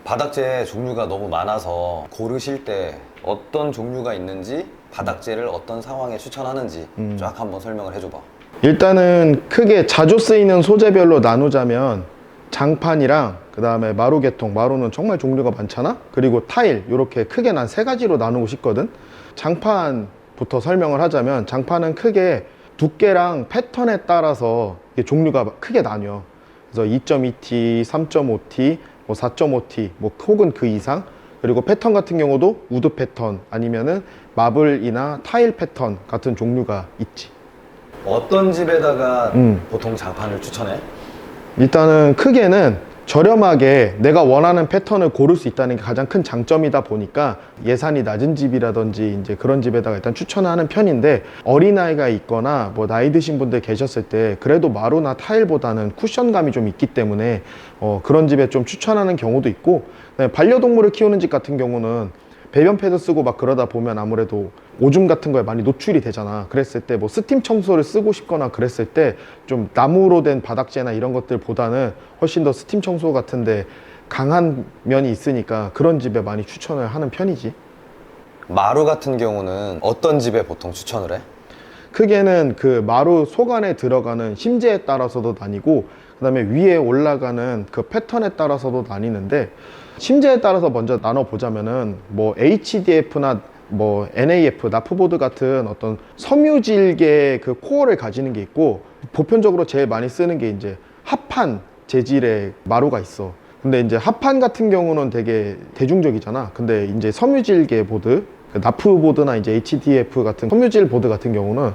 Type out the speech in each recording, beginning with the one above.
바닥재 종류가 너무 많아서 고르실 때 어떤 종류가 있는지, 바닥재를 어떤 상황에 추천하는지 쫙 한번 설명을 해줘봐. 일단은 크게 자주 쓰이는 소재별로 나누자면 장판이랑 그 다음에 마루 계통, 마루는 정말 종류가 많잖아. 그리고 타일, 이렇게 크게 난 세 가지로 나누고 싶거든. 장판부터 설명을 하자면, 장판은 크게 두께랑 패턴에 따라서 이게 종류가 크게 나뉘어. 그래서 2.2T, 3.5T, 뭐 4.5T, 뭐 혹은 그 이상. 그리고 패턴 같은 경우도 우드 패턴 아니면은 마블이나 타일 패턴 같은 종류가 있지. 어떤 집에다가 보통 장판을 추천해? 일단은 크게는 저렴하게 내가 원하는 패턴을 고를 수 있다는 게 가장 큰 장점이다 보니까 예산이 낮은 집이라든지 이제 그런 집에다가 일단 추천하는 편인데, 어린아이가 있거나 뭐 나이 드신 분들 계셨을 때 그래도 마루나 타일보다는 쿠션감이 좀 있기 때문에 그런 집에 좀 추천하는 경우도 있고, 반려동물을 키우는 집 같은 경우는 배변 패드 쓰고 막 그러다 보면 아무래도 오줌 같은 거에 많이 노출이 되잖아. 그랬을 때 뭐 스팀 청소를 쓰고 싶거나 그랬을 때 좀 나무로 된 바닥재나 이런 것들보다는 훨씬 더 스팀 청소 같은데 강한 면이 있으니까 그런 집에 많이 추천을 하는 편이지. 마루 같은 경우는 어떤 집에 보통 추천을 해? 크게는 그 마루 속 안에 들어가는 심재에 따라서도 나뉘고, 그 다음에 위에 올라가는 그 패턴에 따라서도 나뉘는데, 심재에 따라서 먼저 나눠보자면은 뭐 HDF나 뭐 NAF, 나프보드 같은 어떤 섬유질계 그 코어를 가지는 게 있고, 보편적으로 제일 많이 쓰는 게 이제 합판 재질의 마루가 있어. 근데 이제 합판 같은 경우는 되게 대중적이잖아. 근데 이제 섬유질계 보드, 나프보드나 이제 HDF 같은 섬유질 보드 같은 경우는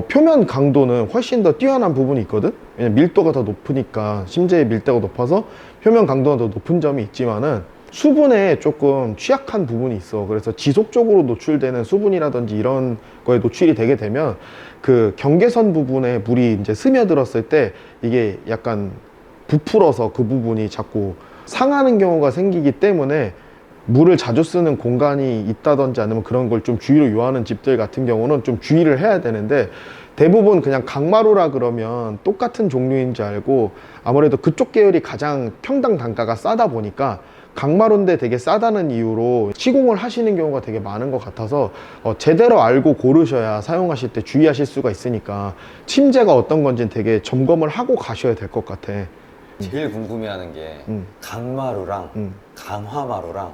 표면 강도는 훨씬 더 뛰어난 부분이 있거든. 왜냐면 밀도가 더 높으니까, 심재의 밀도가 높아서 표면 강도가 더 높은 점이 있지만은 수분에 조금 취약한 부분이 있어. 그래서 지속적으로 노출되는 수분이라든지 이런 거에 노출이 되게 되면 그 경계선 부분에 물이 이제 스며들었을 때 이게 약간 부풀어서 그 부분이 자꾸 상하는 경우가 생기기 때문에, 물을 자주 쓰는 공간이 있다든지 아니면 그런 걸 좀 주의로 요하는 집들 같은 경우는 좀 주의를 해야 되는데, 대부분 그냥 강마루라 그러면 똑같은 종류인 줄 알고 아무래도 그쪽 계열이 가장 평당 단가가 싸다 보니까 강마루인데 되게 싸다는 이유로 시공을 하시는 경우가 되게 많은 것 같아서 제대로 알고 고르셔야 사용하실 때 주의하실 수가 있으니까 침재가 어떤 건지는 되게 점검을 하고 가셔야 될 것 같아. 제일 궁금해하는 게 강마루랑 강화마루랑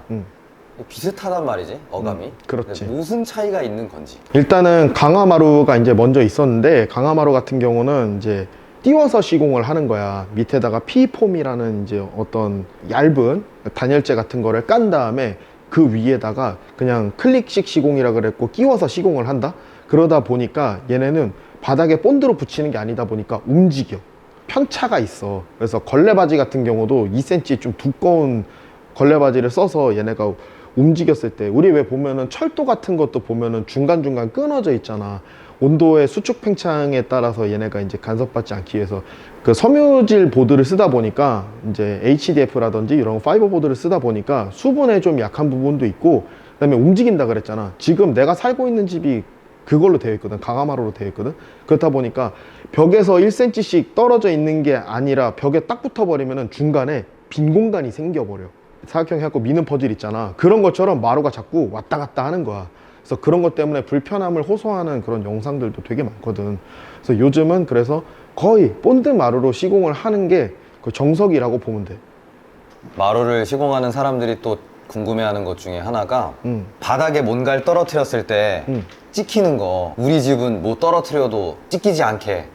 비슷하단 말이지, 어감이. 그렇지. 근데 무슨 차이가 있는 건지. 일단은 강화마루가 이제 먼저 있었는데, 강화마루 같은 경우는 이제 띄워서 시공을 하는 거야. 밑에다가 P폼이라는 이제 어떤 얇은 단열재 같은 거를 깐 다음에 그 위에다가 그냥 클릭식 시공이라 그랬고 끼워서 시공을 한다. 그러다 보니까 얘네는 바닥에 본드로 붙이는 게 아니다 보니까 움직여. 편차가 있어. 그래서 걸레바지 같은 경우도 2cm 좀 두꺼운 걸레바지를 써서 얘네가 움직였을 때, 우리 왜 보면은 철도 같은 것도 보면은 중간중간 끊어져 있잖아. 온도의 수축 팽창에 따라서 얘네가 이제 간섭받지 않기 위해서 그 섬유질 보드를 쓰다 보니까, 이제 HDF라든지 이런 파이버 보드를 쓰다 보니까 수분에 좀 약한 부분도 있고, 그 다음에 움직인다 그랬잖아. 지금 내가 살고 있는 집이 그걸로 되어 있거든. 강화마루로 되어 있거든. 그렇다 보니까 벽에서 1cm씩 떨어져 있는 게 아니라 벽에 딱 붙어버리면은 중간에 빈 공간이 생겨버려. 사각형 해갖고 미는 퍼즐 있잖아. 그런 것처럼 마루가 자꾸 왔다 갔다 하는 거야. 그래서 그런 것 때문에 불편함을 호소하는 그런 영상들도 되게 많거든. 그래서 요즘은 그래서 거의 본드 마루로 시공을 하는 게 그 정석이라고 보면 돼. 마루를 시공하는 사람들이 또 궁금해하는 것 중에 하나가 바닥에 뭔가를 떨어뜨렸을 때 찍히는 거, 우리 집은 뭐 떨어뜨려도 찍히지 않게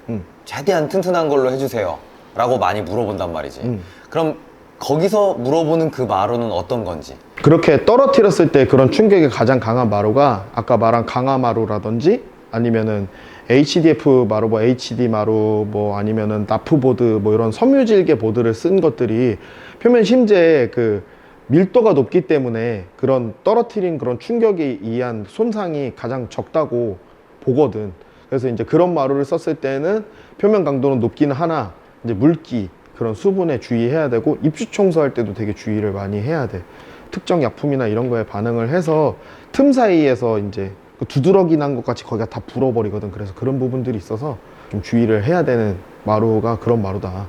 최대한 튼튼한 걸로 해주세요 라고 많이 물어본단 말이지. 그럼 거기서 물어보는 그 마루는 어떤 건지. 그렇게 떨어뜨렸을 때 그런 충격이 가장 강한 마루가 아까 말한 강화마루라든지 아니면은 HDF 마루, 뭐 HD 마루, 뭐 아니면은 나프보드, 뭐 이런 섬유질계 보드를 쓴 것들이 표면 심재에 그 밀도가 높기 때문에 그런 떨어뜨린 그런 충격에 의한 손상이 가장 적다고 보거든. 그래서 이제 그런 마루를 썼을 때는 표면 강도는 높기는 하나 이제 물기, 그런 수분에 주의해야 되고, 입주 청소할 때도 되게 주의를 많이 해야 돼. 특정 약품이나 이런 거에 반응을 해서 틈 사이에서 이제 그 두드러기 난 것 같이 거기가 다 불어버리거든. 그래서 그런 부분들이 있어서 좀 주의를 해야 되는 마루가 그런 마루다.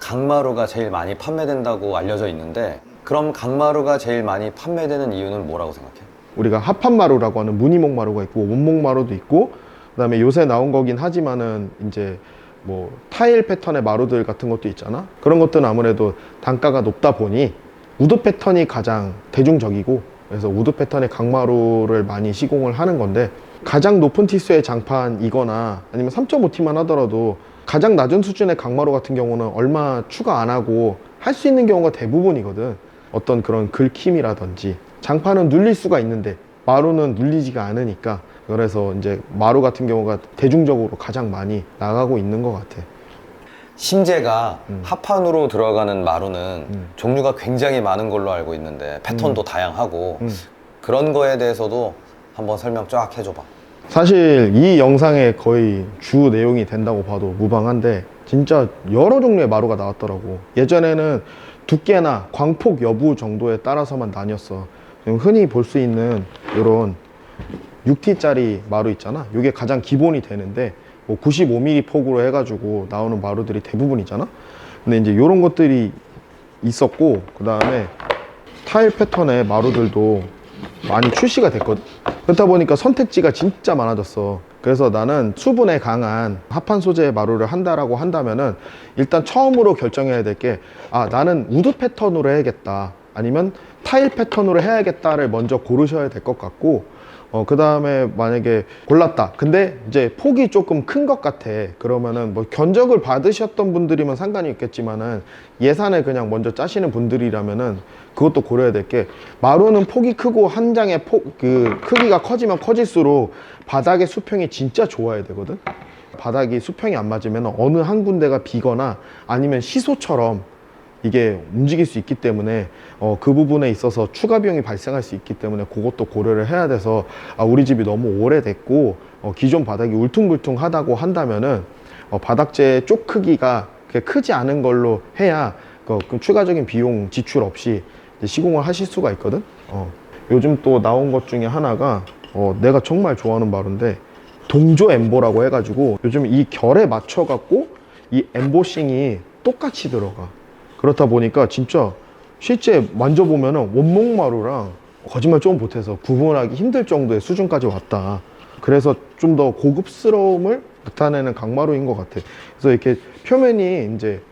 강마루가 제일 많이 판매된다고 알려져 있는데, 그럼 강마루가 제일 많이 판매되는 이유는 뭐라고 생각해? 우리가 합판마루라고 하는 무늬목마루가 있고 원목마루도 있고, 그다음에 요새 나온 거긴 하지만은 이제 뭐 타일 패턴의 마루들 같은 것도 있잖아. 그런 것들은 아무래도 단가가 높다 보니 우드 패턴이 가장 대중적이고, 그래서 우드 패턴의 강마루를 많이 시공을 하는 건데, 가장 높은 티수의 장판이거나 아니면 3.5T만 하더라도 가장 낮은 수준의 강마루 같은 경우는 얼마 추가 안 하고 할 수 있는 경우가 대부분이거든. 어떤 그런 긁힘이라든지, 장판은 눌릴 수가 있는데 마루는 눌리지가 않으니까, 그래서 이제 마루 같은 경우가 대중적으로 가장 많이 나가고 있는 것 같아. 심재가 합판으로 들어가는 마루는 종류가 굉장히 많은 걸로 알고 있는데 패턴도 다양하고 그런 거에 대해서도 한번 설명 쫙 해줘봐. 사실 이 영상의 거의 주 내용이 된다고 봐도 무방한데, 진짜 여러 종류의 마루가 나왔더라고. 예전에는 두께나 광폭 여부 정도에 따라서만 나뉘었어. 지금 흔히 볼 수 있는 이런 6T짜리 마루 있잖아. 이게 가장 기본이 되는데 뭐 95mm 폭으로 해가지고 나오는 마루들이 대부분이잖아. 근데 이제 이런 것들이 있었고, 그 다음에 타일 패턴의 마루들도 많이 출시가 됐거든. 그렇다 보니까 선택지가 진짜 많아졌어. 그래서 나는 수분에 강한 합판 소재의 마루를 한다라고 한다면은 일단 처음으로 결정해야 될 게, 나는 우드 패턴으로 해야겠다, 아니면 타일 패턴으로 해야겠다를 먼저 고르셔야 될 것 같고, 그 다음에 만약에 골랐다, 근데 이제 폭이 조금 큰 것 같아, 그러면은 뭐 견적을 받으셨던 분들이면 상관이 있겠지만은 예산을 그냥 먼저 짜시는 분들이라면은 그것도 고려해야 될 게, 마루는 폭이 크고 한 장의 크기가 커지면 커질수록 바닥의 수평이 진짜 좋아야 되거든. 바닥이 수평이 안 맞으면 어느 한 군데가 비거나 아니면 시소처럼 이게 움직일 수 있기 때문에 그 부분에 있어서 추가 비용이 발생할 수 있기 때문에 그것도 고려를 해야 돼서, 우리 집이 너무 오래됐고 기존 바닥이 울퉁불퉁하다고 한다면은 바닥재 쪽 크기가 그렇게 크지 않은 걸로 해야 그 추가적인 비용 지출 없이 이제 시공을 하실 수가 있거든. 요즘 또 나온 것 중에 하나가 내가 정말 좋아하는 마루인데, 동조 엠보라고 해가지고 요즘 이 결에 맞춰 갖고 이 엠보싱이 똑같이 들어가. 그렇다 보니까 진짜 실제 만져보면은 원목마루랑 거짓말 좀 못해서 구분하기 힘들 정도의 수준까지 왔다. 그래서 좀 더 고급스러움을 나타내는 강마루인 것 같아. 그래서 이렇게 표면이 이제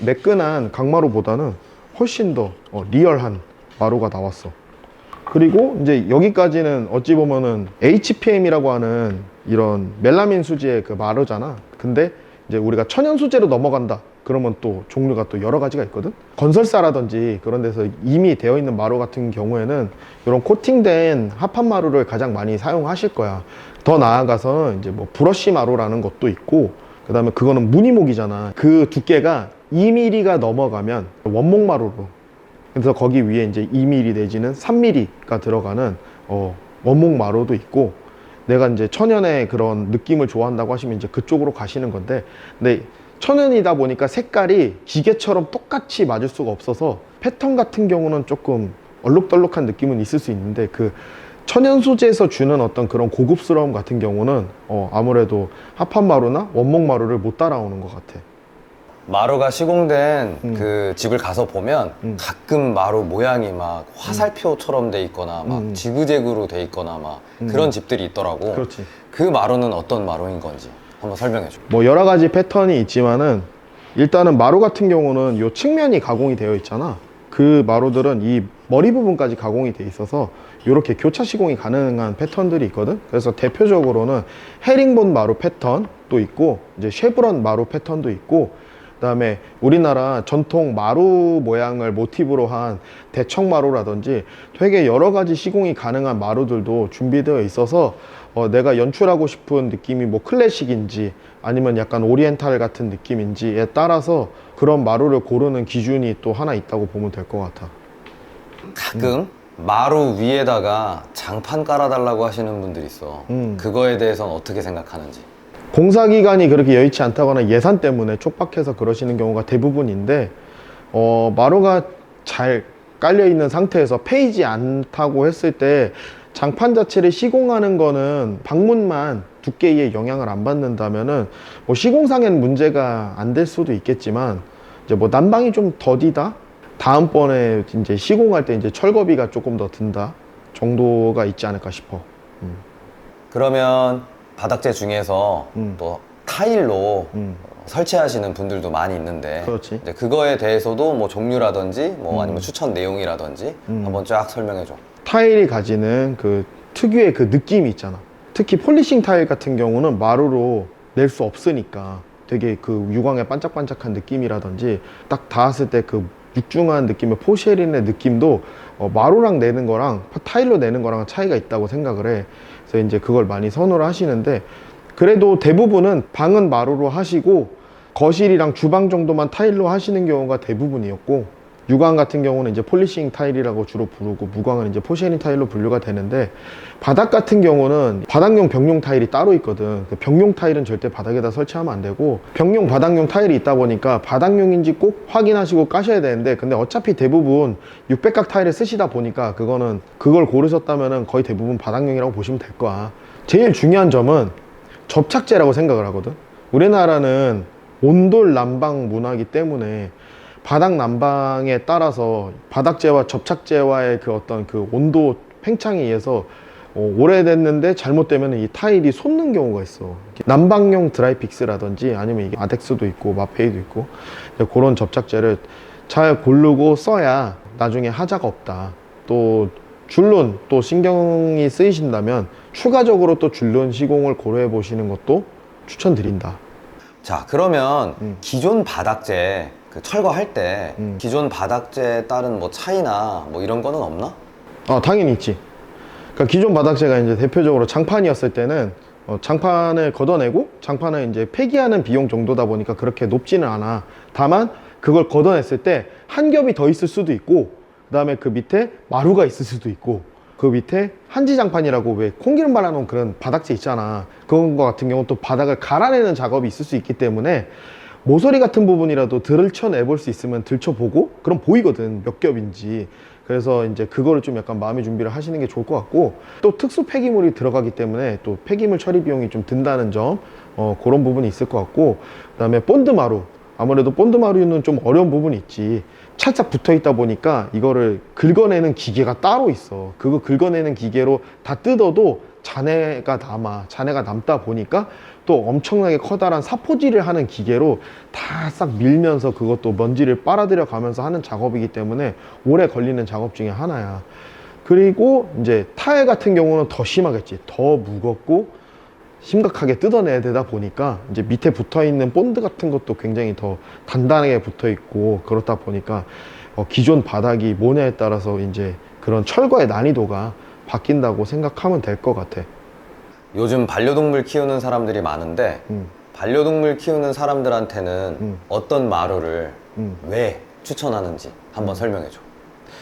매끈한 강마루보다는 훨씬 더 리얼한 마루가 나왔어. 그리고 이제 여기까지는 어찌 보면은 HPM이라고 하는 이런 멜라민 수지의 그 마루잖아. 근데 이제 우리가 천연 소재로 넘어간다, 그러면 또 종류가 또 여러 가지가 있거든. 건설사라든지 그런 데서 이미 되어 있는 마루 같은 경우에는 이런 코팅된 합판 마루를 가장 많이 사용하실 거야. 더 나아가서는 이제 뭐 브러쉬 마루라는 것도 있고, 그 다음에 그거는 무늬목이잖아. 그 두께가 2mm가 넘어가면 원목 마루로, 그래서 거기 위에 이제 2mm 내지는 3mm가 들어가는 원목 마루도 있고, 내가 이제 천연의 그런 느낌을 좋아한다고 하시면 이제 그쪽으로 가시는 건데, 근데 천연이다 보니까 색깔이 기계처럼 똑같이 맞을 수가 없어서 패턴 같은 경우는 조금 얼룩덜룩한 느낌은 있을 수 있는데, 그 천연 소재에서 주는 어떤 그런 고급스러움 같은 경우는 아무래도 합판 마루나 원목 마루를 못 따라오는 것 같아. 마루가 시공된 그 집을 가서 보면 가끔 마루 모양이 막 화살표처럼 돼 있거나 막 지그재그로 돼 있거나 막 그런 집들이 있더라고. 그렇지. 그 마루는 어떤 마루인 건지 한번 설명해 줘. 뭐 여러 가지 패턴이 있지만은, 일단은 마루 같은 경우는 요 측면이 가공이 되어 있잖아. 그 마루들은 이 머리 부분까지 가공이 돼 있어서 이렇게 교차 시공이 가능한 패턴들이 있거든. 그래서 대표적으로는 헤링본 마루 패턴도 있고, 이제 쉐브론 마루 패턴도 있고, 그다음에 우리나라 전통 마루 모양을 모티브로 한 대청 마루라든지 되게 여러 가지 시공이 가능한 마루들도 준비되어 있어서, 내가 연출하고 싶은 느낌이 뭐 클래식인지 아니면 약간 오리엔탈 같은 느낌인지에 따라서 그런 마루를 고르는 기준이 또 하나 있다고 보면 될 것 같아. 가끔 마루 위에다가 장판 깔아달라고 하시는 분들이 있어. 그거에 대해서는 어떻게 생각하는지. 공사기간이 그렇게 여의치 않다거나 예산 때문에 촉박해서 그러시는 경우가 대부분인데, 마루가 잘 깔려 있는 상태에서 패이지 않다고 했을 때 장판 자체를 시공하는 거는 방문만 두께에 영향을 안 받는다면은 뭐 시공상엔 문제가 안 될 수도 있겠지만, 이제 뭐 난방이 좀 더디다, 다음번에 이제 시공할 때 이제 철거비가 조금 더 든다 정도가 있지 않을까 싶어. 그러면 바닥재 중에서 또 타일로 음. 설치하시는 분들도 많이 있는데 그렇지. 이제 그거에 대해서도 뭐 종류라든지 뭐 아니면 추천 내용이라든지 한번 쫙 설명해줘. 타일이 가지는 그 특유의 그 느낌이 있잖아. 특히 폴리싱 타일 같은 경우는 마루로 낼 수 없으니까 되게 그 유광의 반짝반짝한 느낌이라든지 딱 닿았을 때 그 육중한 느낌의 포쉐린의 느낌도 마루랑 내는 거랑 타일로 내는 거랑 차이가 있다고 생각을 해. 그래서 이제 그걸 많이 선호를 하시는데, 그래도 대부분은 방은 마루로 하시고 거실이랑 주방 정도만 타일로 하시는 경우가 대부분이었고, 유광 같은 경우는 이제 폴리싱 타일이라고 주로 부르고 무광은 이제 포쉐린 타일로 분류가 되는데, 바닥 같은 경우는 바닥용 벽용 타일이 따로 있거든. 그 벽용 타일은 절대 바닥에다 설치하면 안 되고, 벽용 바닥용 타일이 있다 보니까 바닥용인지 꼭 확인하시고 까셔야 되는데, 근데 어차피 대부분 600각 타일을 쓰시다 보니까 그걸 고르셨다면은 거의 대부분 바닥용이라고 보시면 될 거야. 제일 중요한 점은 접착제라고 생각을 하거든. 우리나라는 온돌 난방 문화이기 때문에 바닥 난방에 따라서 바닥재와 접착제와의 그 어떤 그 온도 팽창에 의해서 오래됐는데 잘못되면 이 타일이 솟는 경우가 있어. 난방용 드라이픽스라든지 아니면 이게 아덱스도 있고 마페이도 있고, 그런 접착제를 잘 고르고 써야 나중에 하자가 없다. 또 줄눈 또 신경이 쓰이신다면 추가적으로 또 줄눈 시공을 고려해 보시는 것도 추천드린다. 자, 그러면 기존 바닥재 그 철거할 때 기존 바닥재에 따른 뭐 차이나 뭐 이런 거는 없나? 당연히 있지. 그러니까 기존 바닥재가 이제 대표적으로 장판이었을 때는 장판을 걷어내고 장판을 이제 폐기하는 비용 정도다 보니까 그렇게 높지는 않아. 다만 그걸 걷어냈을 때 한 겹이 더 있을 수도 있고, 그 다음에 그 밑에 마루가 있을 수도 있고, 그 밑에 한지장판이라고 왜 콩기름 발라놓은 그런 바닥재 있잖아. 그런 거 같은 경우 또 바닥을 갈아내는 작업이 있을 수 있기 때문에 모서리 같은 부분이라도 들쳐내볼 수 있으면 들쳐보고, 그럼 보이거든 몇 겹인지. 그래서 이제 그거를 좀 약간 마음의 준비를 하시는 게 좋을 것 같고, 또 특수 폐기물이 들어가기 때문에 또 폐기물 처리 비용이 좀 든다는 점, 그런 부분이 있을 것 같고, 그 다음에 본드마루, 아무래도 본드마루는 좀 어려운 부분이 있지. 찰싹 붙어 있다 보니까 이거를 긁어내는 기계가 따로 있어. 그거 긁어내는 기계로 다 뜯어도 잔해가 남다 보니까 또 엄청나게 커다란 사포질을 하는 기계로 다 싹 밀면서 그것도 먼지를 빨아들여 가면서 하는 작업이기 때문에 오래 걸리는 작업 중에 하나야. 그리고 이제 타일 같은 경우는 더 심하겠지. 더 무겁고 심각하게 뜯어내야 되다 보니까 이제 밑에 붙어 있는 본드 같은 것도 굉장히 더 단단하게 붙어 있고, 그렇다 보니까 기존 바닥이 뭐냐에 따라서 이제 그런 철거의 난이도가 바뀐다고 생각하면 될 것 같아. 요즘 반려동물 키우는 사람들이 많은데 반려동물 키우는 사람들한테는 어떤 마루를 왜 추천하는지 한번 설명해줘.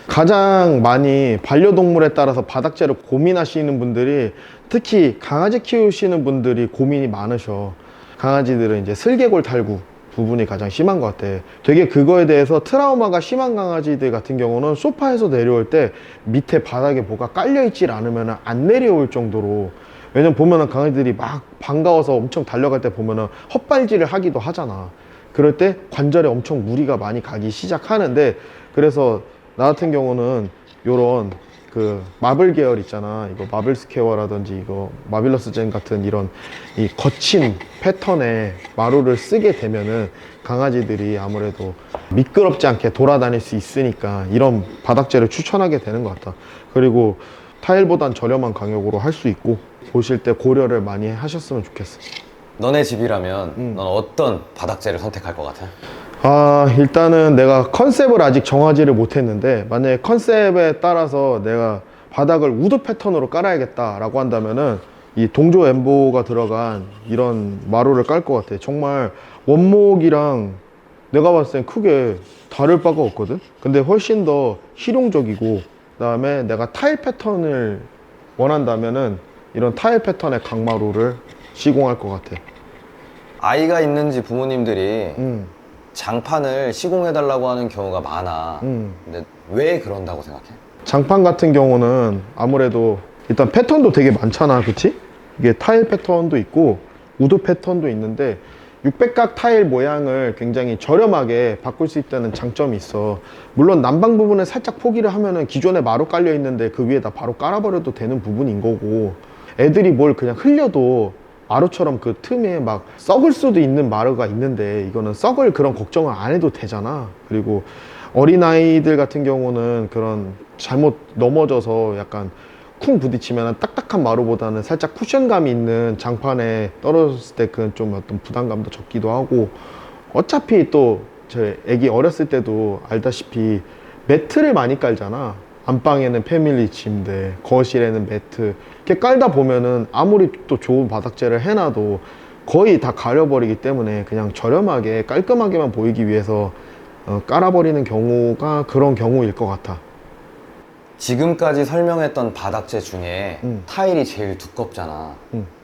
가장 많이 반려동물에 따라서 바닥재를 고민하시는 분들이, 특히 강아지 키우시는 분들이 고민이 많으셔. 강아지들은 이제 슬개골 탈구 부분이 가장 심한 것 같아. 되게 그거에 대해서 트라우마가 심한 강아지들 같은 경우는 소파에서 내려올 때 밑에 바닥에 뭐가 깔려있질 않으면 안 내려올 정도로, 왜냐면 보면은 강아지들이 막 반가워서 엄청 달려갈 때 보면은 헛발질을 하기도 하잖아. 그럴 때 관절에 엄청 무리가 많이 가기 시작하는데, 그래서 나 같은 경우는 요런 그 마블 계열 있잖아. 이거 마블 스퀘어라든지 이거 마빌러스 젠 같은 이런 이 거친 패턴의 마루를 쓰게 되면은 강아지들이 아무래도 미끄럽지 않게 돌아다닐 수 있으니까 이런 바닥재를 추천하게 되는 것 같다. 그리고 타일보단 저렴한 가격으로 할 수 있고, 보실 때 고려를 많이 하셨으면 좋겠어. 너네 집이라면 넌 어떤 바닥재를 선택할 것 같아? 일단은 내가 컨셉을 아직 정하지를 못했는데, 만약에 컨셉에 따라서 내가 바닥을 우드 패턴으로 깔아야겠다라고 한다면은 이 동조 엠보가 들어간 이런 마루를 깔 것 같아. 정말 원목이랑 내가 봤을 땐 크게 다를 바가 없거든. 근데 훨씬 더 실용적이고, 그 다음에 내가 타일 패턴을 원한다면은 이런 타일 패턴의 강마루를 시공할 것 같아. 아이가 있는지 부모님들이 장판을 시공해달라고 하는 경우가 많아. 근데 왜 그런다고 생각해? 장판 같은 경우는 아무래도 일단 패턴도 되게 많잖아, 그치? 이게 타일 패턴도 있고 우드 패턴도 있는데, 600각 타일 모양을 굉장히 저렴하게 바꿀 수 있다는 장점이 있어. 물론 난방 부분을 살짝 포기를 하면은 기존에 마루 깔려 있는데 그 위에다 바로 깔아버려도 되는 부분인 거고, 애들이 뭘 그냥 흘려도 마루처럼 그 틈에 막 썩을 수도 있는 마루가 있는데 이거는 썩을 그런 걱정을 안 해도 되잖아. 그리고 어린아이들 같은 경우는 그런 잘못 넘어져서 약간 쿵 부딪히면 딱딱한 마루보다는 살짝 쿠션감이 있는 장판에 떨어졌을 때 그 좀 어떤 부담감도 적기도 하고, 어차피 또 저 애기 어렸을 때도 알다시피 매트를 많이 깔잖아. 안방에는 패밀리 침대, 거실에는 매트 이렇게 깔다 보면은 아무리 또 좋은 바닥재를 해놔도 거의 다 가려버리기 때문에 그냥 저렴하게 깔끔하게만 보이기 위해서 깔아버리는 경우가 그런 경우일 것 같아. 지금까지 설명했던 바닥재 중에 타일이 제일 두껍잖아.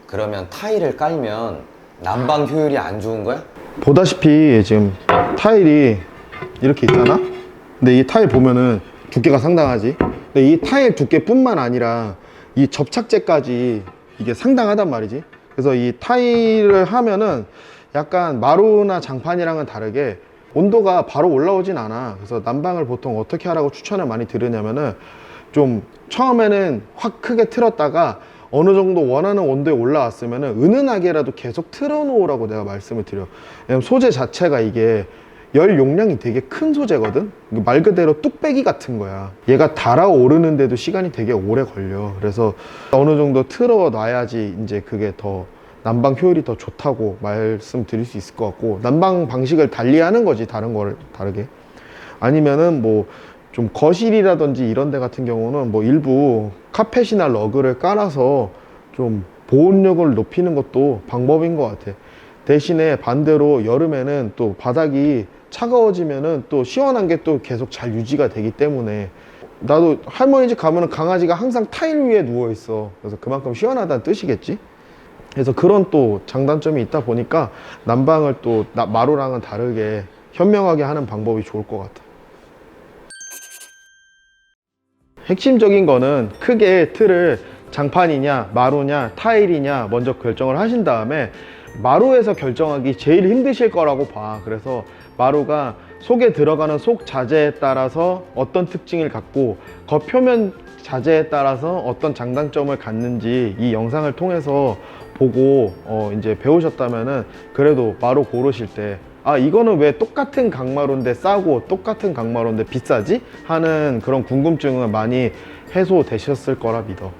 그러면 타일을 깔면 난방 효율이 안 좋은 거야? 보다시피 지금 타일이 이렇게 있잖아. 근데 이 타일 보면은 두께가 상당하지. 근데 이 타일 두께뿐만 아니라 이 접착제까지 이게 상당하단 말이지. 그래서 이 타일을 하면은 약간 마루나 장판이랑은 다르게 온도가 바로 올라오진 않아. 그래서 난방을 보통 어떻게 하라고 추천을 많이 드리냐면은, 좀 처음에는 확 크게 틀었다가 어느 정도 원하는 온도에 올라왔으면은 은은하게라도 계속 틀어 놓으라고 내가 말씀을 드려. 왜냐면 소재 자체가 이게 열 용량이 되게 큰 소재거든. 말 그대로 뚝배기 같은 거야. 얘가 달아오르는데도 시간이 되게 오래 걸려. 그래서 어느 정도 틀어 놔야지 이제 그게 더 난방 효율이 더 좋다고 말씀드릴 수 있을 것 같고, 난방 방식을 달리 하는 거지, 다른 거를 다르게. 아니면은 뭐 좀 거실이라든지 이런 데 같은 경우는 뭐 일부 카펫이나 러그를 깔아서 좀 보온력을 높이는 것도 방법인 것 같아. 대신에 반대로 여름에는 또 바닥이 차가워지면은 또 시원한 게 또 계속 잘 유지가 되기 때문에, 나도 할머니 집 가면은 강아지가 항상 타일 위에 누워 있어. 그래서 그만큼 시원하다는 뜻이겠지. 그래서 그런 또 장단점이 있다 보니까 난방을 또 마루랑은 다르게 현명하게 하는 방법이 좋을 것 같아. 핵심적인 거는 크게 틀을 장판이냐 마루냐 타일이냐 먼저 결정을 하신 다음에, 마루에서 결정하기 제일 힘드실 거라고 봐. 그래서 마루가 속에 들어가는 속 자재에 따라서 어떤 특징을 갖고 겉표면 자재에 따라서 어떤 장단점을 갖는지 이 영상을 통해서 보고 이제 배우셨다면은, 그래도 마루 고르실 때 아, 이거는 왜 똑같은 강마루인데 싸고 똑같은 강마루인데 비싸지? 하는 그런 궁금증은 많이 해소되셨을 거라 믿어.